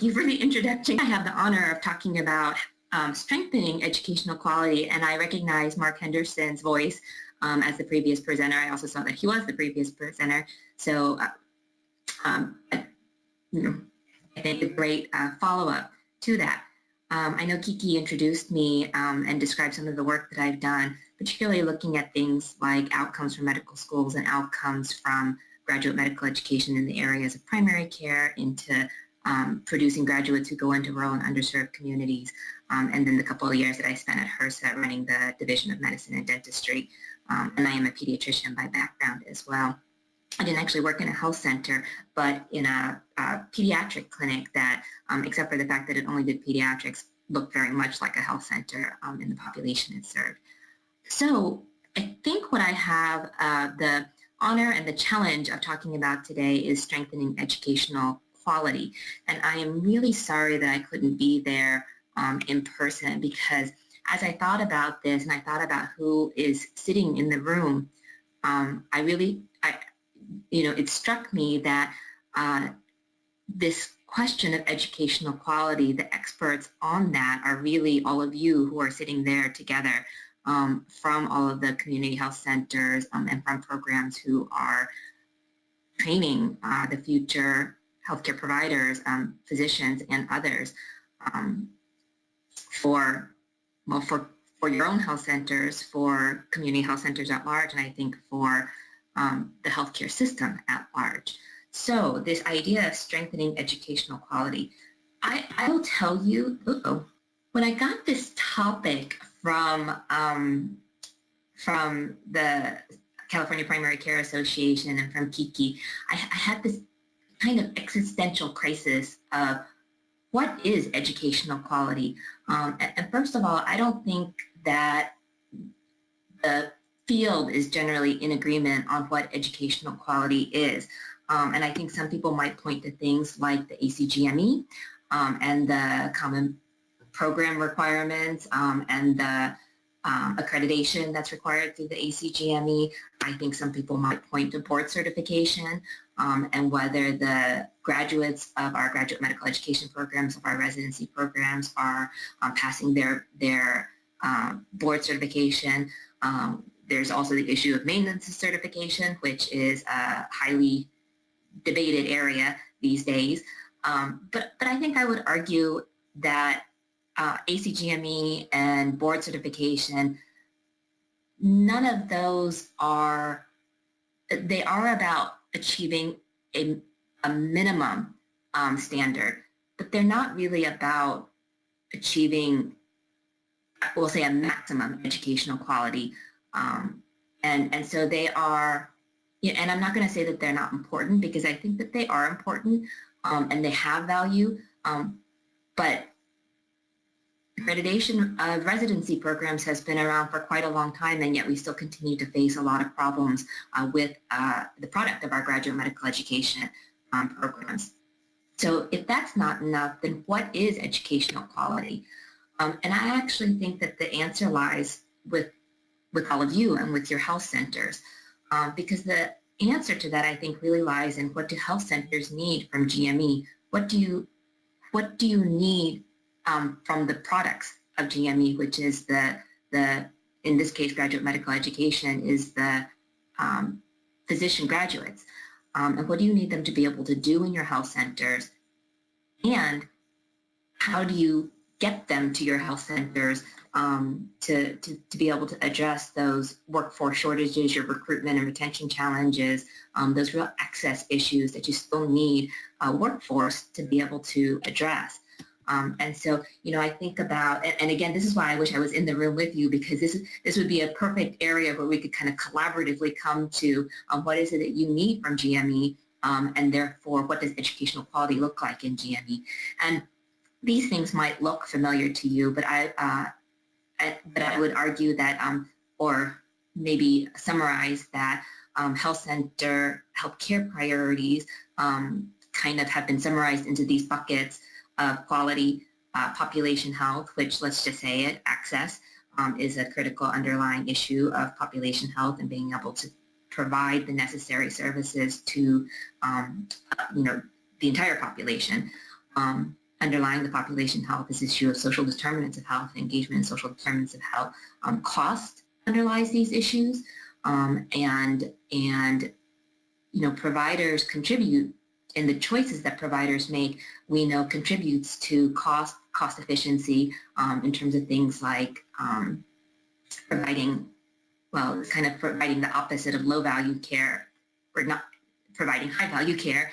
you for the introduction. I have the honor of talking about strengthening educational quality, and I recognize Mark Henderson's voice as the previous presenter. I also saw that he was the previous presenter, so I think a great follow-up to that. I know Kiki introduced me and described some of the work that I've done, particularly looking at things like outcomes from medical schools and outcomes from graduate medical education in the areas of primary care into producing graduates who go into rural and underserved communities, and then the couple of years that I spent at HRSA running the Division of Medicine and Dentistry, and I am a pediatrician by background as well. I didn't actually work in a health center, but in a pediatric clinic that, except for the fact that it only did pediatrics, looked very much like a health center in the population it served. So I think what I have the honor and the challenge of talking about today is strengthening educational quality. And I am really sorry that I couldn't be there in person, because as I thought about this and I thought about who is sitting in the room, it struck me that this question of educational quality, the experts on that are really all of you who are sitting there together from all of the community health centers and from programs who are training the future healthcare providers, physicians, and others for your own health centers, for community health centers at large, and I think for the healthcare system at large. So this idea of strengthening educational quality, I will tell you, when I got this topic from the California Primary Care Association and from Kiki, I had this kind of existential crisis of what is educational quality? And first of all, I don't think that the field is generally in agreement on what educational quality is. And I think some people might point to things like the ACGME and the common program requirements and the accreditation that's required through the ACGME. I think some people might point to board certification and whether the graduates of our graduate medical education programs, of our residency programs are passing their board certification. There's also the issue of maintenance certification, which is a highly debated area these days. But I think I would argue that ACGME and board certification, none of those are about achieving a minimum standard, but they're not really about achieving, we'll say, a maximum educational quality. And so they are, and I'm not going to say that they're not important, because I think that they are important and they have value, but accreditation of residency programs has been around for quite a long time, and yet we still continue to face a lot of problems with the product of our graduate medical education programs. So if that's not enough, then what is educational quality? And I actually think that the answer lies with all of you and with your health centers, because the answer to that, I think, really lies in what do health centers need from GME? What do you need from the products of GME, which is the in this case, graduate medical education, is the physician graduates. And what do you need them to be able to do in your health centers? And how do you get them to your health centers to be able to address those workforce shortages, your recruitment and retention challenges, those real access issues that you still need a workforce to be able to address? And so, I think about, and again, this is why I wish I was in the room with you, because this would be a perfect area where we could kind of collaboratively come to what is it that you need from GME, and therefore, what does educational quality look like in GME? And these things might look familiar to you, but I would argue that, or maybe summarize that, health center healthcare priorities kind of have been summarized into these buckets of quality, population health, which, let's just say it, access is a critical underlying issue of population health, and being able to provide the necessary services to, the entire population. underlying the population health, this issue of social determinants of health, engagement in social determinants of health. Cost underlies these issues, and providers contribute, and the choices that providers make, we know, contributes to cost efficiency in terms of things like providing the opposite of low value care, or not providing high value care,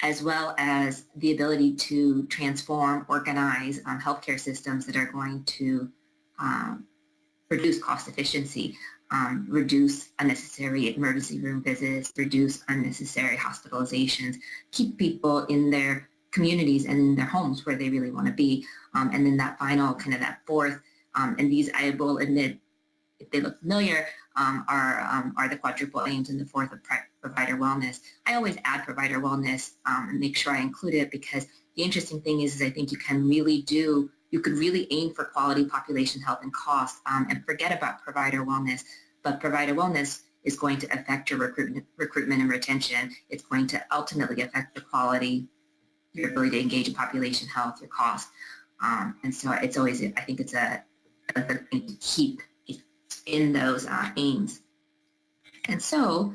as well as the ability to transform, organize healthcare systems that are going to reduce cost efficiency, reduce unnecessary emergency room visits, reduce unnecessary hospitalizations, keep people in their communities and in their homes where they really want to be. And then that final, that fourth, and these I will admit, if they look familiar, are the quadruple aims, and the fourth of provider wellness. I always add provider wellness and make sure I include it, because the interesting thing is I think you could really aim for quality population health and cost and forget about provider wellness. But provider wellness is going to affect your recruitment and retention. It's going to ultimately affect your quality, your ability to engage in population health, your cost. And so it's always, I think it's a good thing to keep in those aims. And so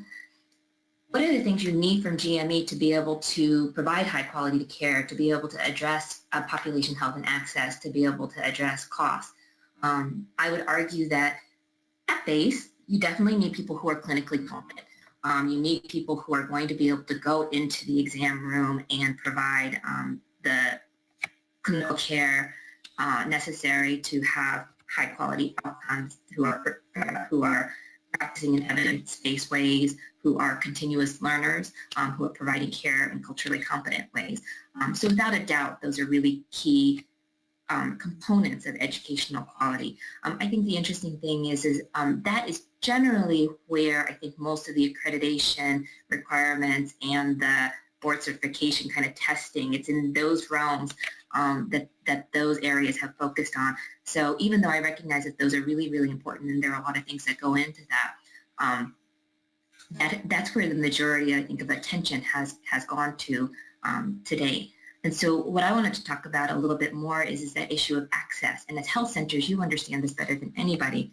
what are the things you need from GME to be able to provide high quality care, to be able to address population health and access, to be able to address costs? I would argue that at base, you definitely need people who are clinically competent. You need people who are going to be able to go into the exam room and provide the clinical care necessary to have high quality outcomes, who are practicing in evidence-based ways, who are continuous learners, who are providing care in culturally competent ways. So without a doubt, those are really key components of educational quality. I think the interesting thing is that is generally where I think most of the accreditation requirements and the board certification testing, it's in those realms that those areas have focused on. So even though I recognize that those are really, really important, and there are a lot of things that go into that, that's where the majority, I think, of attention has gone to today. And so what I wanted to talk about a little bit more is that issue of access. And as health centers, you understand this better than anybody.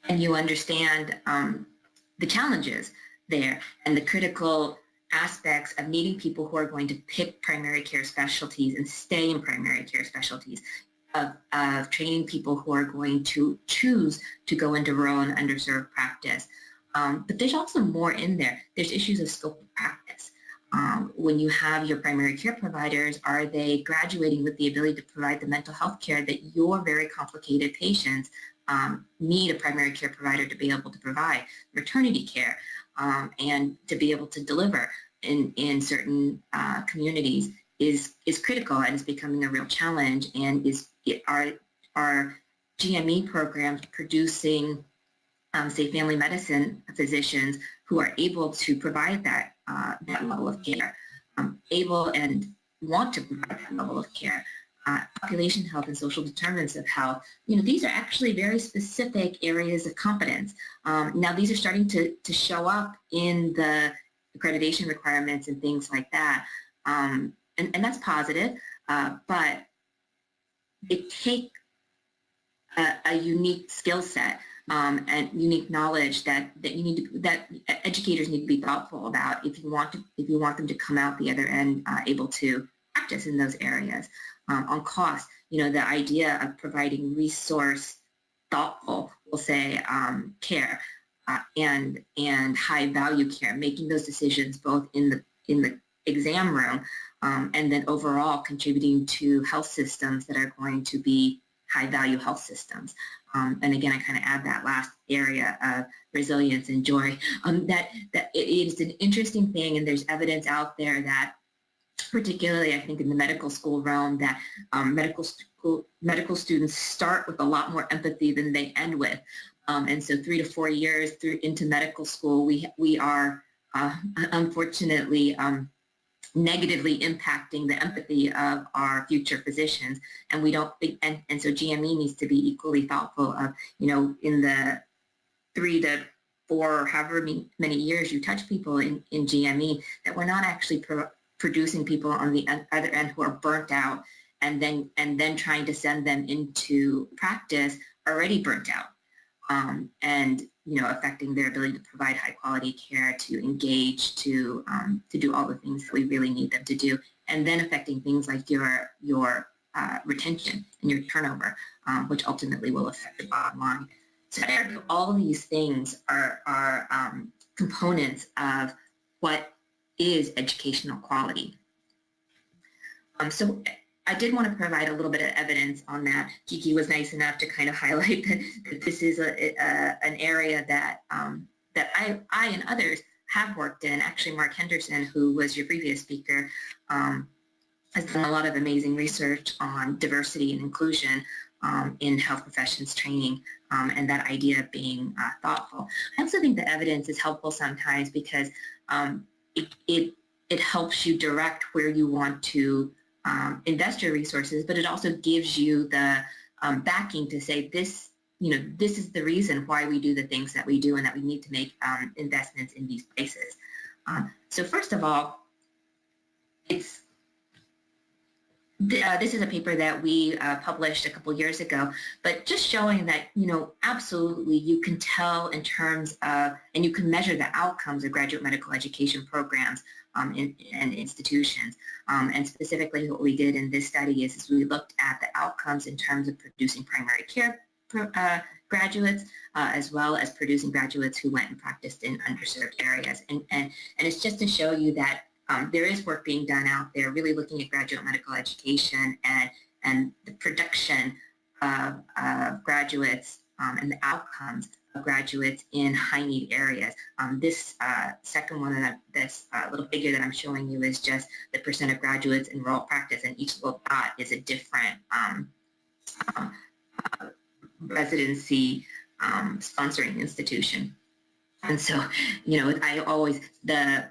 And you understand the challenges there and the critical aspects of needing people who are going to pick primary care specialties and stay in primary care specialties, of training people who are going to choose to go into rural and underserved practice. But there's also more in there. There's issues of scope of practice. When you have your primary care providers, are they graduating with the ability to provide the mental health care that your very complicated patients need a primary care provider to be able to provide? Maternity care, and to be able to deliver in certain communities is critical, and is becoming a real challenge. And are GME programs producing, say, family medicine physicians who are able to provide that level of care, able and want to provide that level of care? Population health and social determinants of health, these are actually very specific areas of competence. Now, these are starting to show up in the accreditation requirements and things like that, and that's positive, but it takes a unique skill set and unique knowledge that educators need to be thoughtful about if you want them to come out the other end able to practice in those areas. On cost, the idea of providing resource thoughtful, we'll say, care and high value care, making those decisions both in the exam room and then overall contributing to health systems that are going to be high value health systems. And again, I add that last area of resilience and joy. That it is an interesting thing, and there's evidence out there that, particularly I think in the medical school realm, that medical students start with a lot more empathy than they end with. And so 3 to 4 years into medical school, we are unfortunately negatively impacting the empathy of our future physicians. And we don't think, and so GME needs to be equally thoughtful of, in the 3 to 4 or however many years you touch people in GME, that we're not actually producing people on the other end who are burnt out, and then trying to send them into practice already burnt out, and affecting their ability to provide high quality care, to engage, to do all the things that we really need them to do, and then affecting things like your retention and your turnover, which ultimately will affect the bottom line. So I argue all of these things are components of what is educational quality. So I did want to provide a little bit of evidence on that. Kiki was nice enough to kind of highlight that this is an area that I and others have worked in. Actually, Mark Henderson, who was your previous speaker, has done a lot of amazing research on diversity and inclusion in health professions training, and that idea of being thoughtful. I also think the evidence is helpful sometimes because it helps you direct where you want to invest your resources, but it also gives you the backing to say this is the reason why we do the things that we do and that we need to make investments in these places. So first of all, this is a paper that we published a couple years ago, but just showing that, absolutely you can tell in terms of, and you can measure the outcomes of graduate medical education programs and institutions. And specifically what we did in this study is we looked at the outcomes in terms of producing primary care graduates, as well as producing graduates who went and practiced in underserved areas. And it's just to show you that there is work being done out there really looking at graduate medical education and the production of graduates and the outcomes of graduates in high-need areas. This second one, this little figure that I'm showing you is just the percent of graduates in rural practice, and each little dot is a different residency sponsoring institution. And so, the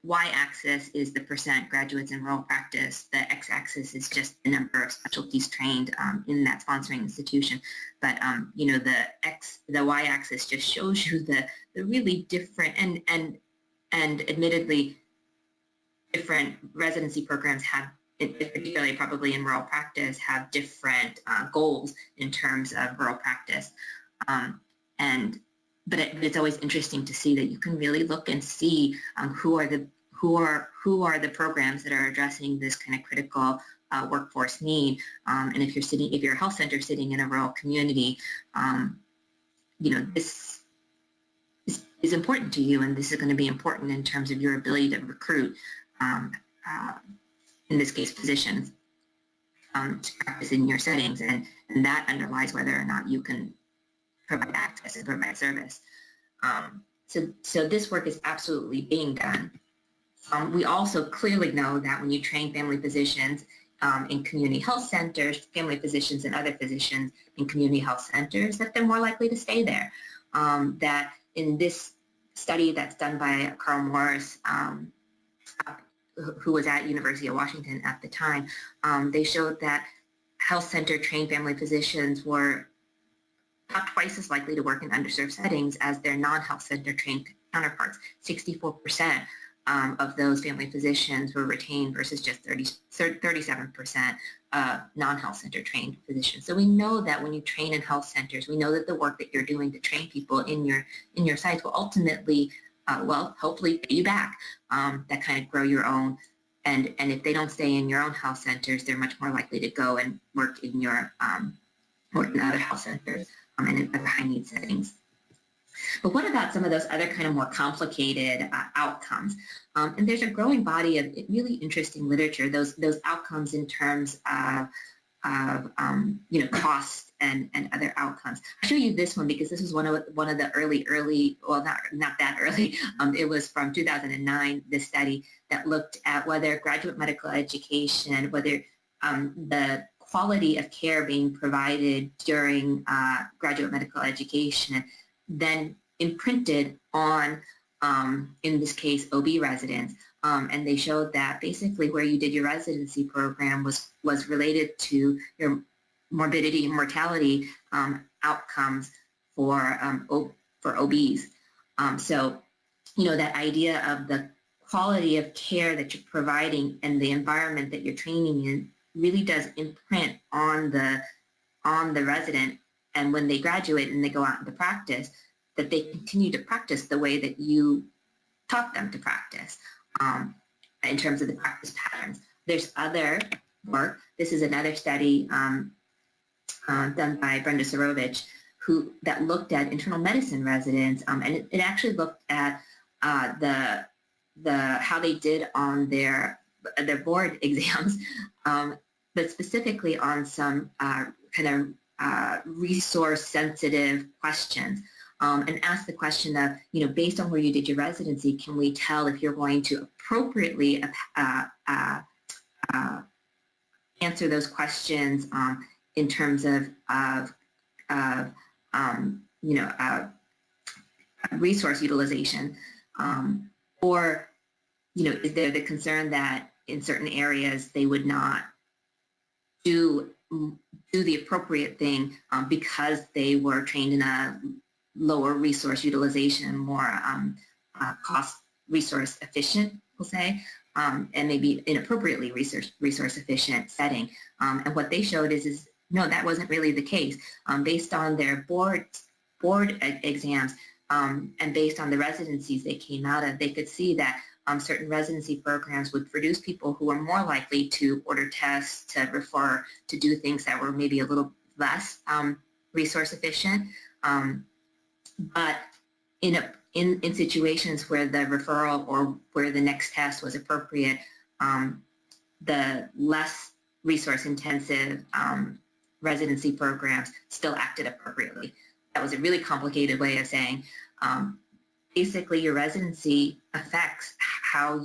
y-axis is the percent graduates in rural practice. The x-axis is just the number of specialties trained in that sponsoring institution. But the y-axis just shows you the really different and admittedly different residency programs have, particularly probably in rural practice, have different goals in terms of rural practice. But it's always interesting to see that you can really look and see who are the programs that are addressing this kind of critical workforce need. And if you're a health center sitting in a rural community, this is important to you, and this is going to be important in terms of your ability to recruit, in this case, physicians to practice in your settings, and that underlies whether or not you can provide access and provide service. So this work is absolutely being done. We also clearly know that when you train family physicians in community health centers, family physicians and other physicians in community health centers, that they're more likely to stay there. That in this study that's done by Carl Morris, who was at University of Washington at the time, they showed that health center trained family physicians were about twice as likely to work in underserved settings as their non-health center trained counterparts. 64% of those family physicians were retained versus just 37% non-health center trained physicians. So we know that when you train in health centers, we know that the work that you're doing to train people in your sites will ultimately, hopefully pay you back, that kind of grow your own. And if they don't stay in your own health centers, they're much more likely to go and work in your work in other health centers and in other high-need settings. But what about some of those other kind of more complicated outcomes? And there's a growing body of really interesting literature, those outcomes in terms of cost and other outcomes. I'll show you this one because this was one of the early, well, not that early. It was from 2009, this study that looked at whether graduate medical education, whether the quality of care being provided during graduate medical education then imprinted on, in this case, OB residents. And they showed that basically where you did your residency program was related to your morbidity and mortality outcomes for OBs. So, that idea of the quality of care that you're providing and the environment that you're training in really does imprint on the resident. And when they graduate and they go out into practice, that they continue to practice the way that you taught them to practice in terms of the practice patterns. There's other work. This is another study done by Brenda Sorovich, that looked at internal medicine residents, and it actually looked at how they did on their board exams, but specifically on some resource-sensitive questions, and asked the question of, based on where you did your residency, can we tell if you're going to appropriately answer those questions in terms of resource utilization, or is there the concern that in certain areas they would not do the appropriate thing because they were trained in a lower resource utilization, more cost resource efficient, we'll say, and maybe inappropriately resource efficient setting. And what they showed is no, that wasn't really the case. Based on their board exams and based on the residencies they came out of, they could see that certain residency programs would produce people who were more likely to order tests, to refer, to do things that were maybe a little less resource efficient. But in situations where the referral or where the next test was appropriate, the less resource intensive residency programs still acted appropriately. That was a really complicated way of saying basically your residency affects how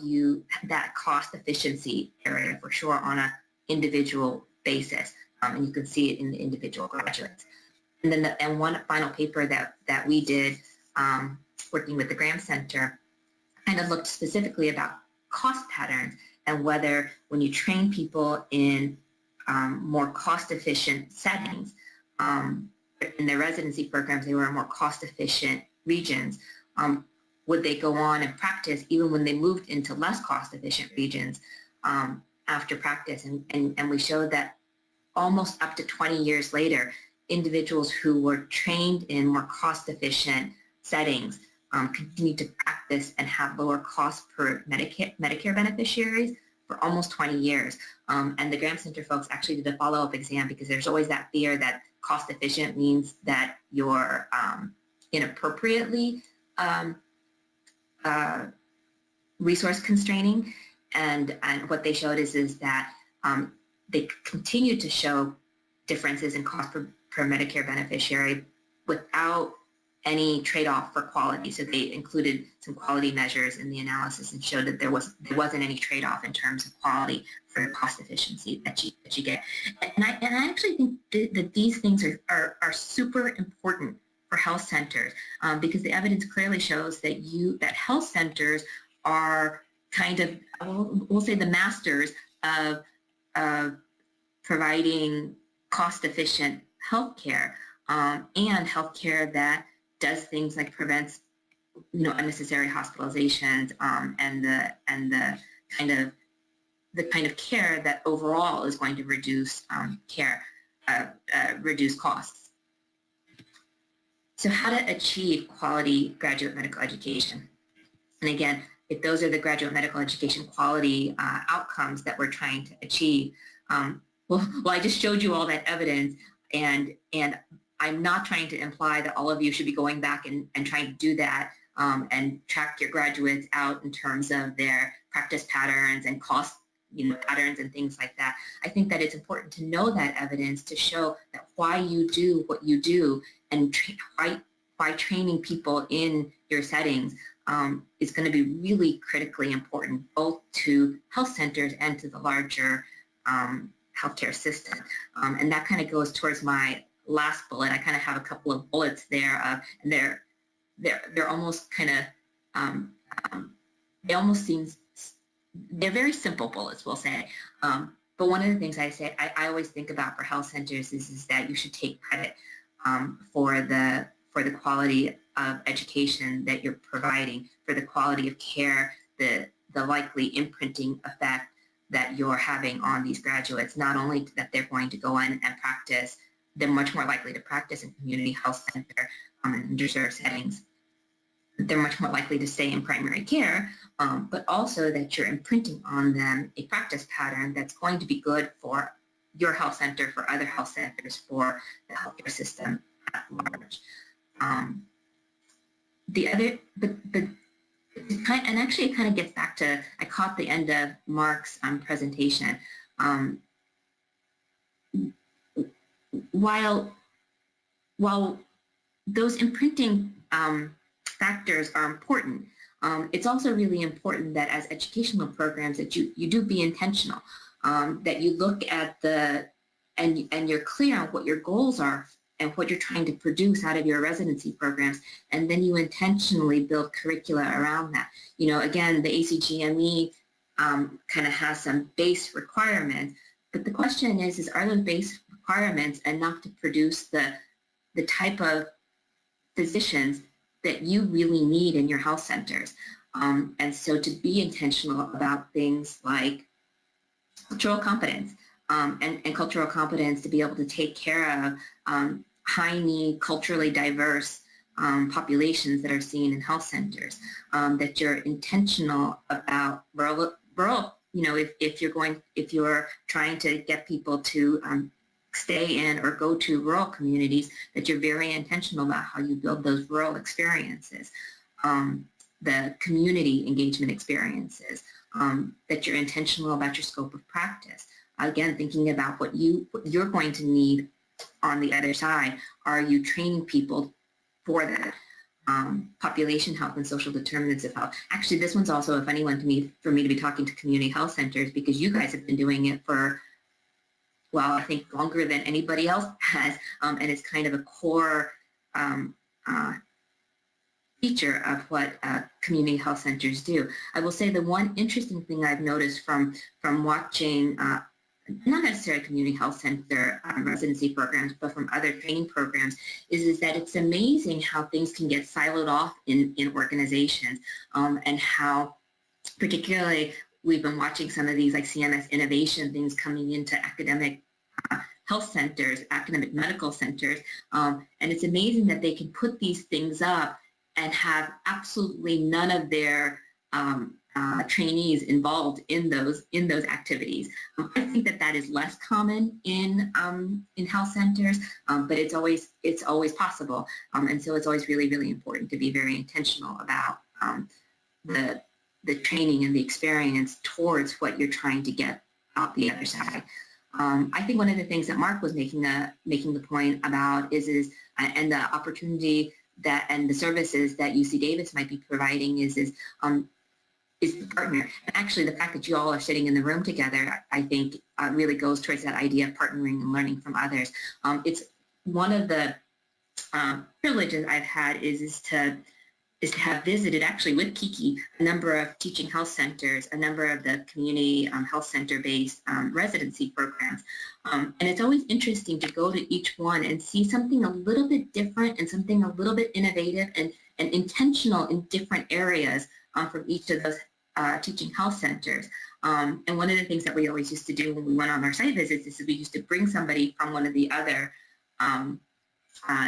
that cost efficiency area for sure on an individual basis, and you can see it in the individual graduates. And then one final paper that we did working with the Graham Center kind of looked specifically about cost patterns and whether when you train people in more cost-efficient settings, in their residency programs, they were in more cost-efficient regions, would they go on and practice even when they moved into less cost-efficient regions after practice? And we showed that almost up to 20 years later, individuals who were trained in more cost-efficient settings continued to practice and have lower costs per Medicare beneficiaries for almost 20 years. And the Graham Center folks actually did a follow-up exam because there's always that fear that cost-efficient means that you're inappropriately resource constraining. And what they showed is that they continue to show differences in cost per Medicare beneficiary without any trade-off for quality. So they included some quality measures in the analysis and showed that there wasn't any trade-off in terms of quality for cost efficiency that you get. And I actually think that these things are super important for health centers because the evidence clearly shows that health centers are kind of, we'll say, the masters of providing cost-efficient healthcare and healthcare that does things like prevents, unnecessary hospitalizations and the kind of care that overall is going to reduce reduce costs. So how to achieve quality graduate medical education? And again, if those are the graduate medical education quality outcomes that we're trying to achieve, well, I just showed you all that evidence, and I'm not trying to imply that all of you should be going back and trying to do that and track your graduates out in terms of their practice patterns and cost patterns and things like that. I think that it's important to know that evidence to show that why you do what you do and why training people in your settings is going to be really critically important both to health centers and to the larger healthcare system. And that kind of goes towards my last bullet. I kind of have a couple of bullets there, and they're almost kind of they almost seem, they're very simple bullets, we'll say. But one of the things I always think about for health centers is that you should take credit for the quality of education that you're providing, for the quality of care, the the likely imprinting effect that you're having on these graduates, not only that they're going to go in and practice, they're much more likely to practice in community health center and underserved settings. They're much more likely to stay in primary care, but also that you're imprinting on them a practice pattern that's going to be good for your health center, for other health centers, for the healthcare system at large. And actually it kind of gets back to, I caught the end of Mark's presentation. While those imprinting factors are important, it's also really important that as educational programs that you do be intentional, that you look at and you're clear on what your goals are and what you're trying to produce out of your residency programs, and then you intentionally build curricula around that. You know, again, the ACGME kind of has some base requirements, but the question is are those base requirements enough to produce the type of physicians that you really need in your health centers? And so to be intentional about things like cultural competence, and cultural competence to be able to take care of high-need, culturally diverse populations that are seen in health centers, that you're intentional about rural, you know, if you're trying to get people to stay in or go to rural communities, that you're very intentional about how you build those rural experiences, the community engagement experiences, that you're intentional about your scope of practice. Again, thinking about what you're going to need on the other side. Are you training people for that? Population health and social determinants of health. Actually, this one's also a funny one for me to be talking to community health centers, because you guys have been doing it for, well, I think longer than anybody else has, and it's kind of a core feature of what community health centers do. I will say the one interesting thing I've noticed from watching not necessarily community health center residency programs, but from other training programs, is that it's amazing how things can get siloed off in organizations, and how particularly we've been watching some of these like CMS innovation things coming into academic health centers, academic medical centers, and it's amazing that they can put these things up and have absolutely none of their trainees involved in those activities. I think that is less common in health centers, but it's always possible, and so it's always really, really important to be very intentional about the training and the experience towards what you're trying to get out the other side. I think one of the things that Mark was making the point about is and the opportunity that and the services that UC Davis might be providing is the partner. And actually, the fact that you all are sitting in the room together, I think, really goes towards that idea of partnering and learning from others. It's one of the privileges I've had is to have visited, actually with Kiki, a number of teaching health centers, a number of the community health center-based residency programs. And it's always interesting to go to each one and see something a little bit different and something a little bit innovative and intentional in different areas from each of those teaching health centers. And one of the things that we always used to do when we went on our site visits is we used to bring somebody from one of the other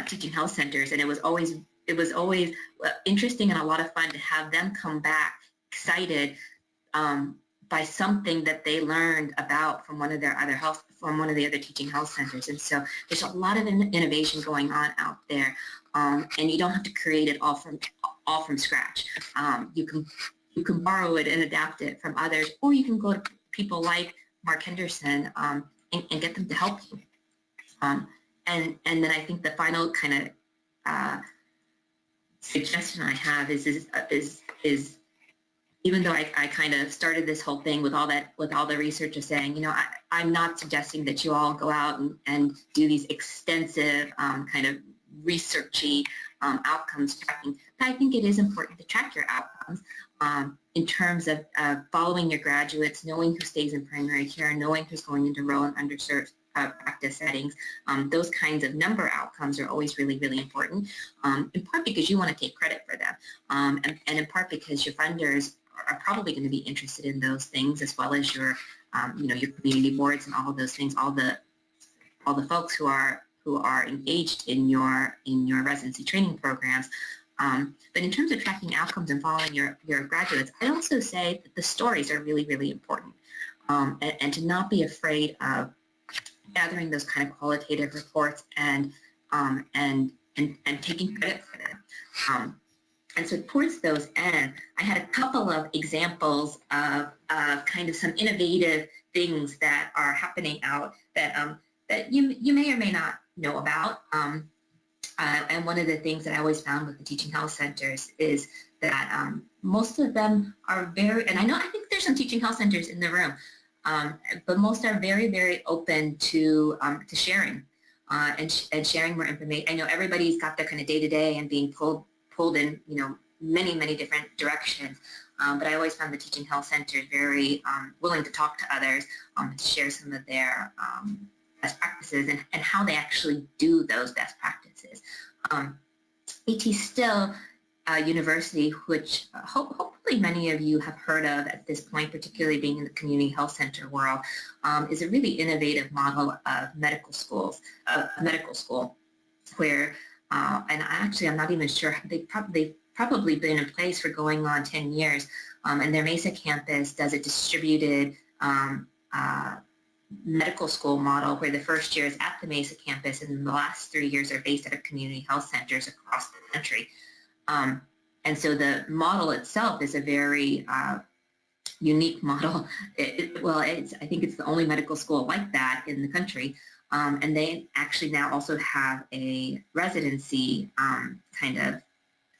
teaching health centers, and it was always interesting and a lot of fun to have them come back excited by something that they learned about from one of the other teaching health centers. And so there's a lot of innovation going on out there, and you don't have to create it all from scratch. You can borrow it and adapt it from others, or you can go to people like Mark Henderson and get them to help you. And then I think the final kind of suggestion I have is even though I kind of started this whole thing with all the research of saying, you know, I'm not suggesting that you all go out and do these extensive kind of researchy outcomes tracking, but I think it is important to track your outcomes in terms of following your graduates, knowing who stays in primary care, knowing who's going into rural and underserved practice settings. Those kinds of number outcomes are always really, really important, in part because you want to take credit for them, and in part because your funders are probably going to be interested in those things, as well as your, your community boards and all of those things, all the folks who are engaged in your residency training programs. But in terms of tracking outcomes and following your graduates, I'd also say that the stories are really, really important, and to not be afraid of gathering those kind of qualitative reports and taking credit for them. And so towards those ends, I had a couple of examples of kind of some innovative things that are happening out that you may or may not know about. And one of the things that I always found with the teaching health centers is that most of them are very, and I think there's some teaching health centers in the room, but most are very, very open to sharing and sharing more information. I know everybody's got their kind of day-to-day and being pulled in, many, many different directions. But I always found the teaching health centers very willing to talk to others, to share some of their best practices and how they actually do those best practices. AT Still University, which hopefully many of you have heard of at this point, particularly being in the community health center world, is a really innovative model of medical school, where, and I'm not even sure, they've probably been in place for going on 10 years, and their Mesa campus does a distributed medical school model where the first year is at the Mesa campus and the last 3 years are based at community health centers across the country. And so the model itself is a very unique model. I think it's the only medical school like that in the country. And they actually now also have a residency kind of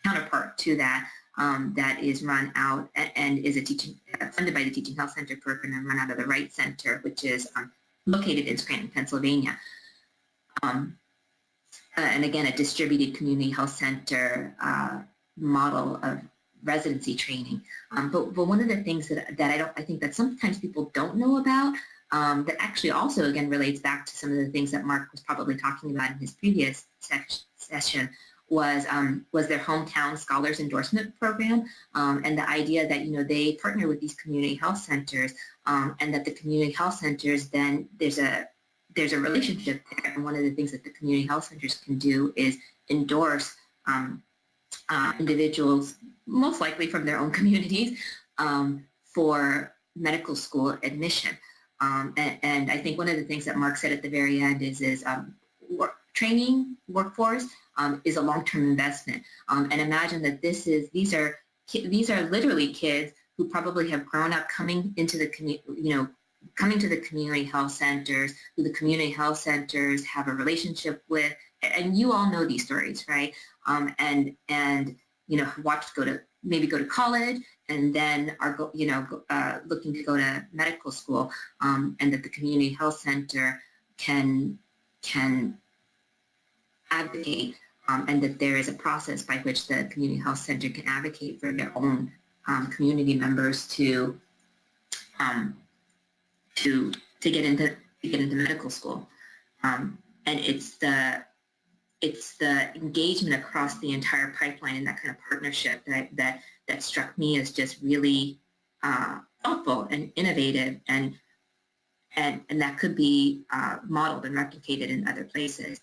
counterpart to that that is run out and is funded by the Teaching Health Center program and run out of the Wright Center, which is located in Scranton, Pennsylvania. And again, a distributed community health center model of residency training. But one of the things that I think that sometimes people don't know about that actually also again relates back to some of the things that Mark was probably talking about in his previous session was their hometown scholars endorsement program, and the idea that they partner with these community health centers, and that the community health centers then there's a relationship there, and one of the things that the community health centers can do is endorse individuals, most likely from their own communities, for medical school admission. And I think one of the things that Mark said at the very end is training workforce is a long-term investment. And imagine that these are literally kids who probably have grown up coming into the coming to the community health centers, who the community health centers have a relationship with, and you all know these stories, right? And watched maybe go to college, and then are looking to go to medical school, and that the community health center can advocate, and that there is a process by which the community health center can advocate for their own community members to get into medical school, and it's the engagement across the entire pipeline and that kind of partnership that struck me as just really thoughtful and innovative, and that could be modeled and replicated in other places.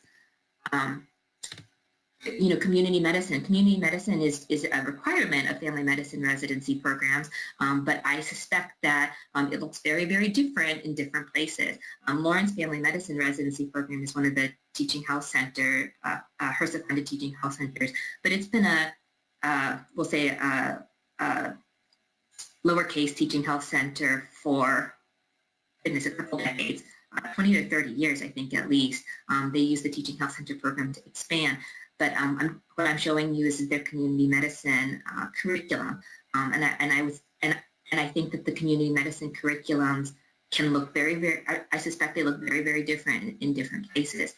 Community medicine is a requirement of family medicine residency programs, but I suspect that it looks very, very different in different places. Lawrence Family Medicine Residency Program is one of the teaching health center, HRSA-funded teaching health centers, but it's been we'll say a lowercase teaching health center for, goodness, a couple decades, 20 to 30 years, I think at least. They use the teaching health center program to expand. But what I'm showing you is their community medicine curriculum, and I think that the community medicine curriculums can look very, very. I suspect they look very, very different in different places.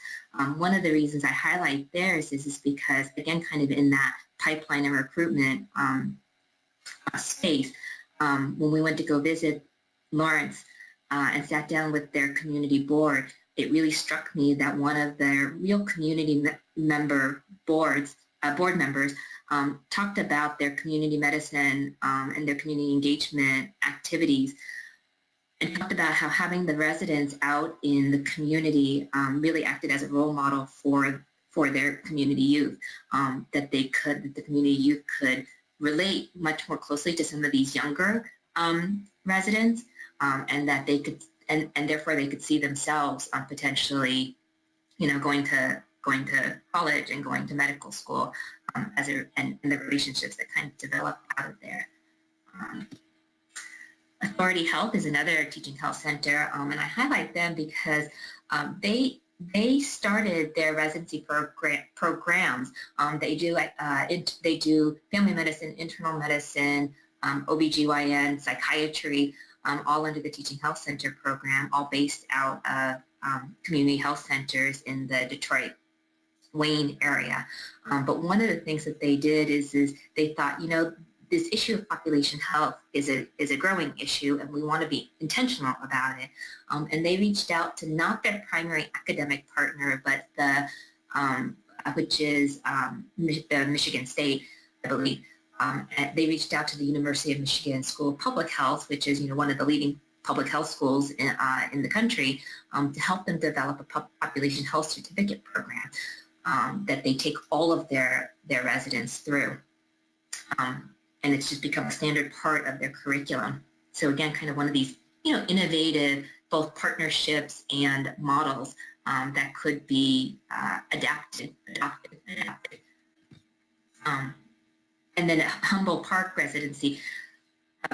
One of the reasons I highlight theirs is because, again, kind of in that pipeline and recruitment space, when we went to go visit Lawrence and sat down with their community board, it really struck me that one of their real community member boards board members talked about their community medicine and their community engagement activities, and talked about how having the residents out in the community really acted as a role model for their community youth, that the community youth could relate much more closely to some of these younger residents, and that they could, and therefore they could see themselves potentially, going to college and going to medical school, and the relationships that kind of develop out of there. Authority Health is another teaching health center, and I highlight them because they started their residency programs. They do family medicine, internal medicine, OBGYN, psychiatry, all under the Teaching Health Center program, all based out of community health centers in the Detroit, Wayne area. But one of the things that they did is they thought, this issue of population health is a growing issue, and we want to be intentional about it. And they reached out to not their primary academic partner, but which is the Michigan State, I believe. They reached out to the University of Michigan School of Public Health, which is one of the leading public health schools in the country, to help them develop a population health certificate program that they take all of their residents through. And it's just become a standard part of their curriculum. So again, kind of one of these, innovative both partnerships and models that could be adapted. And then Humboldt Park Residency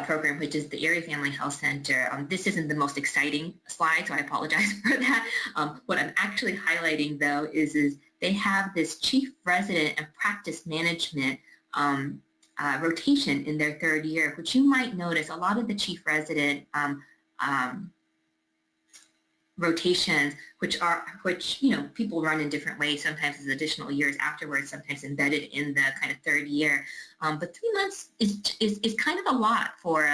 program, which is the Erie Family Health Center. This isn't the most exciting slide, so I apologize for that. What I'm actually highlighting, though, is they have this chief resident and practice management rotation in their third year, which you might notice a lot of the chief resident rotations, which people run in different ways, sometimes as additional years afterwards, sometimes embedded in the kind of third year. But 3 months is kind of a lot for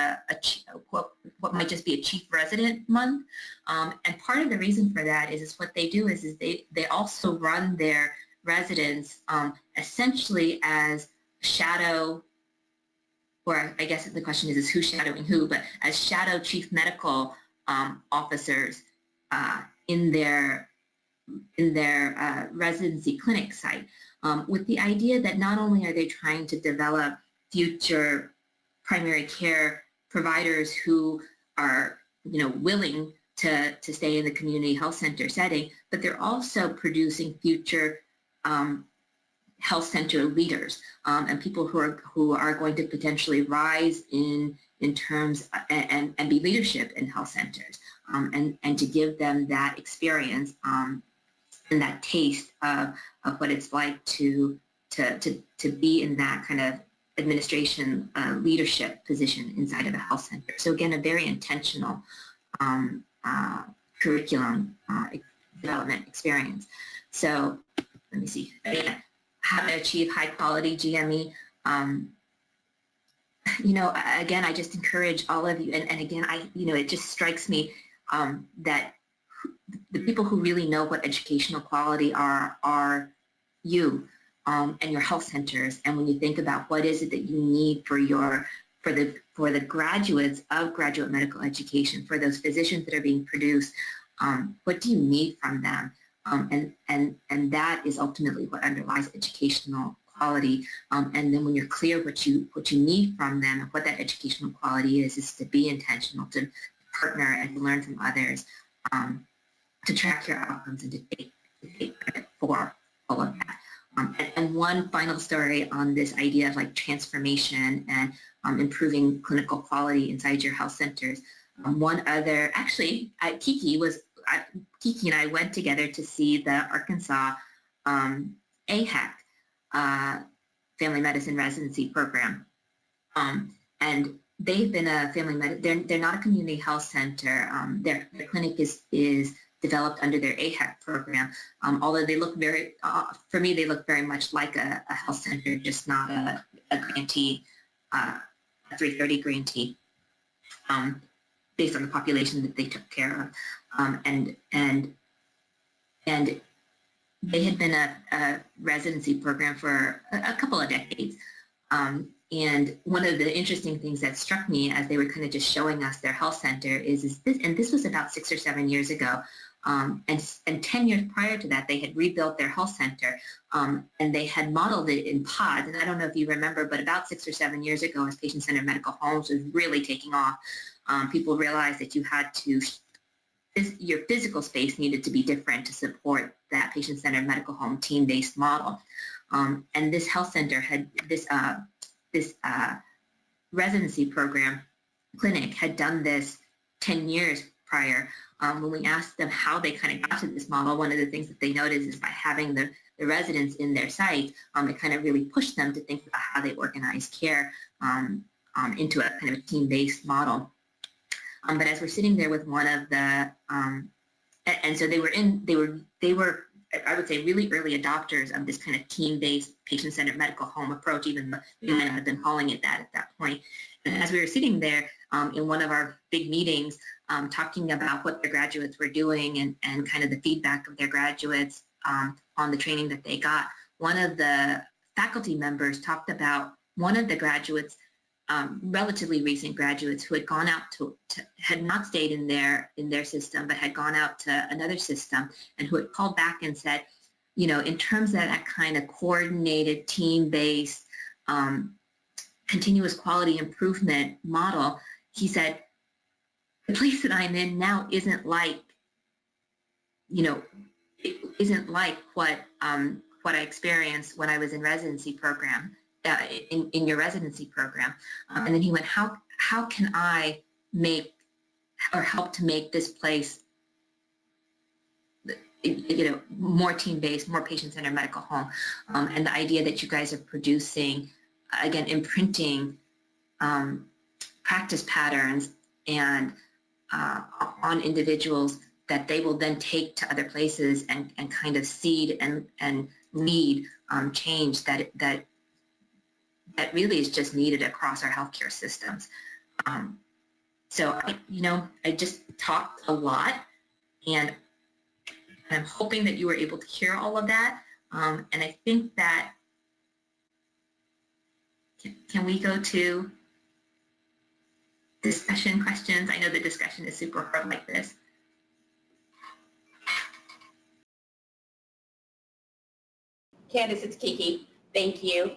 what might just be a chief resident month. And part of the reason for that is what they do is they also run their residents essentially as shadow, or I guess the question is who's shadowing who, but as shadow chief medical officers in their residency clinic site, with the idea that not only are they trying to develop future primary care providers who are willing to stay in the community health center setting, but they're also producing future health center leaders and people who are going to potentially rise in terms and be leadership in health centers, and to give them that experience and that taste of what it's like to be in that kind of administration leadership position inside of a health center. So again, a very intentional curriculum development experience. So let me see. How to achieve high quality GME. Again, I just encourage all of you, and again, it just strikes me that the people who really know what educational quality are you and your health centers. And when you think about what is it that you need for the graduates of graduate medical education, for those physicians that are being produced, what do you need from them? And that is ultimately what underlies educational quality. And then when you're clear what you need from them and what that educational quality is to be intentional, to partner and to learn from others, to track your outcomes and to take credit for all of that. And one final story on this idea of transformation and improving clinical quality inside your health centers. One other, actually, Kiki and I went together to see the Arkansas AHEC family medicine residency program. And they've been a family medicine, they're not a community health center. Their clinic is developed under their AHEC program, although they look for me, they look very much like a health center, just not a grantee, a 330 grantee, based on the population that they took care of. And they had been a residency program for a couple of decades. And one of the interesting things that struck me as they were kind of just showing us their health center is this, and this was about 6 or 7 years ago, and 10 years prior to that, they had rebuilt their health center, and they had modeled it in pods. And I don't know if you remember, but about 6 or 7 years ago, as patient-centered medical homes was really taking off, people realized that you had to, your physical space needed to be different to support that patient-centered medical home team-based model. And this health center had this residency program clinic had done this 10 years prior. When we asked them how they kind of got to this model, one of the things that they noticed is by having the residents in their site, it kind of really pushed them to think about how they organize care into a kind of a team-based model. But as we're sitting there with one of the, and so they were, I would say, really early adopters of this kind of team-based patient-centered medical home approach, even though we might not have been calling it that at that point. And as we were sitting there in one of our big meetings, talking about what their graduates were doing and kind of the feedback of their graduates on the training that they got, one of the faculty members talked about one of the graduates, relatively recent graduates who had gone out to had not stayed in their system, but had gone out to another system, and who had called back and said, you know, in terms of that kind of coordinated team-based continuous quality improvement model, he said, the place that I'm in now isn't like, you know, it isn't like what I experienced when I was in residency program, in your residency program. And then he went, how can I make or help to make this place, you know, more team-based, more patient-centered medical home? And the idea that you guys are producing, again, imprinting practice patterns and on individuals that they will then take to other places and kind of seed and lead change that really is just needed across our healthcare systems. So I just talked a lot, and I'm hoping that you were able to hear all of that. And I think that, can we go to discussion questions? I know the discussion is super hard like this. Candace, it's Kiki. Thank you.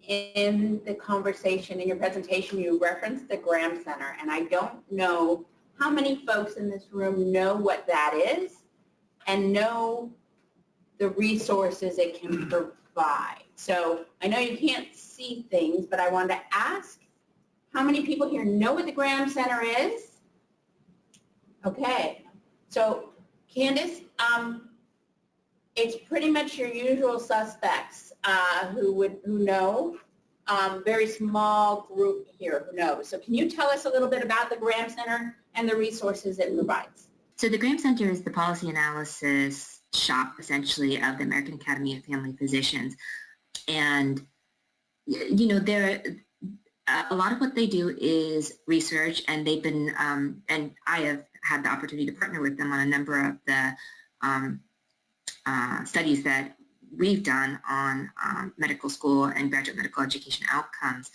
In the conversation, in your presentation, you referenced the Graham Center, and I don't know how many folks in this room know what that is and know the resources it can provide. So I know you can't see things, but I wanted to ask how many people here know what the Graham Center is? Okay, so Candace, it's pretty much your usual suspects who know. Very small group here who knows. So can you tell us a little bit about the Graham Center and the resources it provides? So the Graham Center is the policy analysis shop, essentially, of the American Academy of Family Physicians. And, you know, a lot of what they do is research, and they've been, and I have had the opportunity to partner with them on a number of the studies that we've done on medical school and graduate medical education outcomes.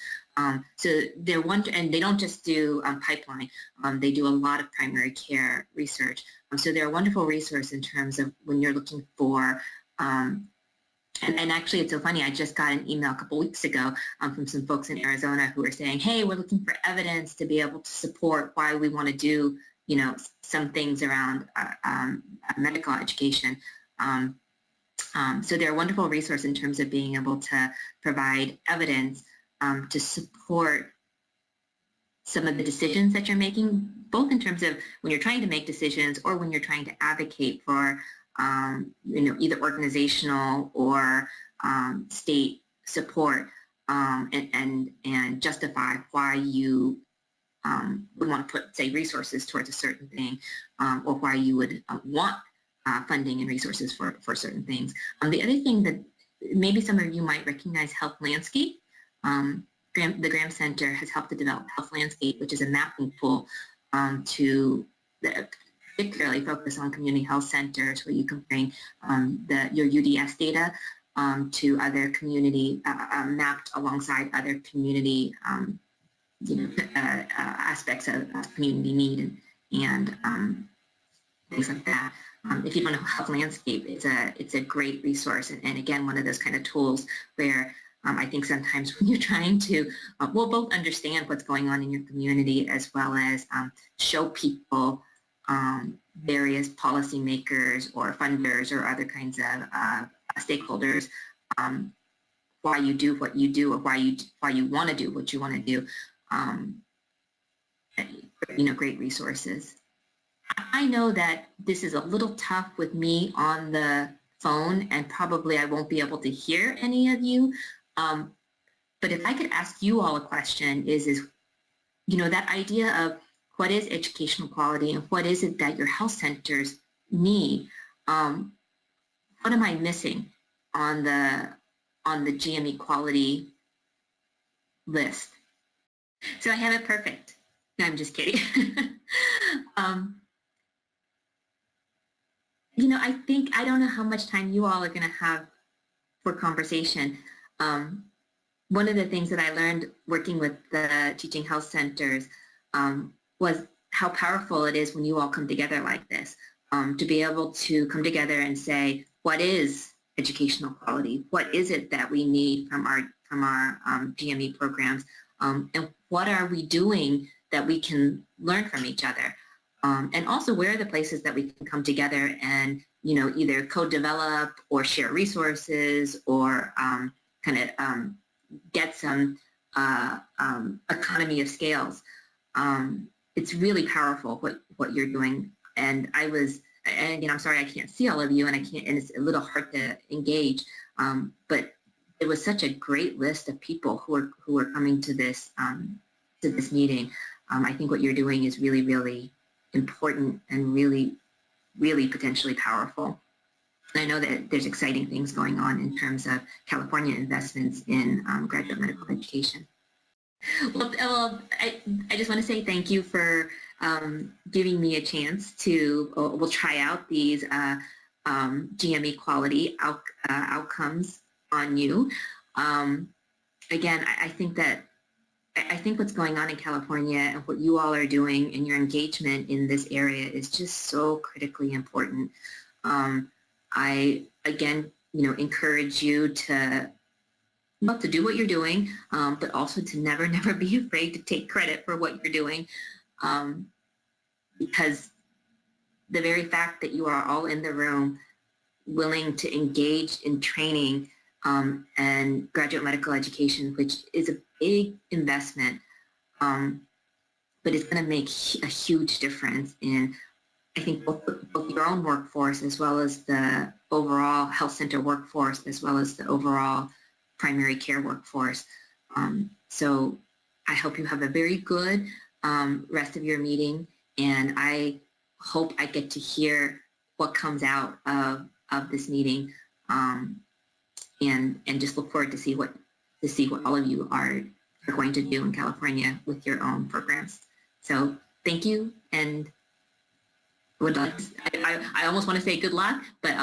So they're and they don't just do pipeline, they do a lot of primary care research. So they're a wonderful resource in terms of when you're looking for, and actually it's so funny, I just got an email a couple weeks ago from some folks in Arizona who were saying, hey, we're looking for evidence to be able to support why we want to do, you know, some things around medical education. So they're a wonderful resource in terms of being able to provide evidence to support some of the decisions that you're making, both in terms of when you're trying to make decisions or when you're trying to advocate for, you know, either organizational or state support, and justify why you would want to put, say, resources towards a certain thing, or why you would want funding and resources for certain things. The other thing that maybe some of you might recognize, Health Landscape. The Graham Center has helped to develop Health Landscape, which is a mapping tool to particularly focus on community health centers where you can bring your UDS data to other community, mapped alongside other community aspects of community need and things like that. If you don't know health landscape, it's a great resource, and again, one of those kind of tools where I think sometimes when you're trying to, both understand what's going on in your community as well as show people various policymakers or funders or other kinds of stakeholders why you do what you do or why you want to do what you want to do. Great resources. I know that this is a little tough with me on the phone, and probably I won't be able to hear any of you. But if I could ask you all a question, is that idea of what is educational quality and what is it that your health centers need? What am I missing on the GME quality list? So I have it perfect. No, I'm just kidding. I don't know how much time you all are going to have for conversation. One of the things that I learned working with the teaching health centers was how powerful it is when you all come together like this, to be able to come together and say, what is educational quality? What is it that we need from our GME programs? And what are we doing that we can learn from each other? And also, where are the places that we can come together and, either co-develop or share resources or get some economy of scales. It's really powerful what you're doing. And again, I'm sorry I can't see all of you, and it's a little hard to engage. But it was such a great list of people who are coming to this meeting. I think what you're doing is really, really important and really, really potentially powerful. And I know that there's exciting things going on in terms of California investments in graduate medical education. Well, I just want to say thank you for giving me a chance to, we'll try out these GME quality outcomes on you. Again, I think what's going on in California and what you all are doing and your engagement in this area is just so critically important. I, again, encourage you to do what you're doing, but also to never be afraid to take credit for what you're doing, because the very fact that you are all in the room willing to engage in training and graduate medical education, which is a big investment, but it's going to make a huge difference in, I think, both your own workforce as well as the overall health center workforce, as well as the overall primary care workforce. So I hope you have a very good rest of your meeting, and I hope I get to hear what comes out of this meeting, and just look forward to see what all of you are going to do in California with your own programs. So thank you, and I almost want to say good luck, but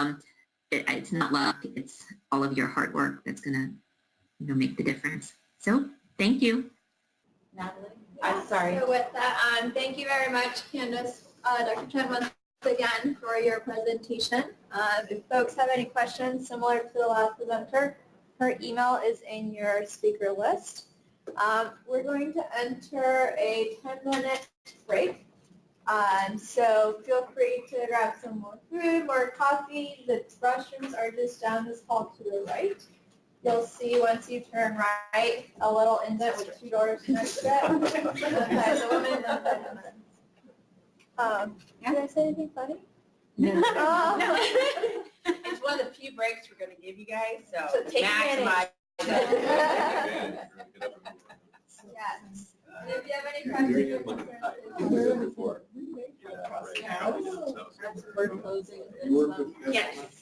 it's not luck. It's all of your hard work that's going to make the difference. So thank you. Natalie? I'm sorry. So with that, thank you very much, Candace, Dr. Chen, once again for your presentation. If folks have any questions similar to the last presenter, her email is in your speaker list. We're going to enter a 10-minute break. So feel free to grab some more food, more coffee. The restrooms are just down this hall to the right. You'll see once you turn right a little indent with 2 doors next to it. Okay, so 1 minute and 10 minutes. Did I say anything funny? No. No. It's one of the few breaks we're going to give you guys, so take maximize it. Yes. And if you have any questions or concerns, We're closing. Yes.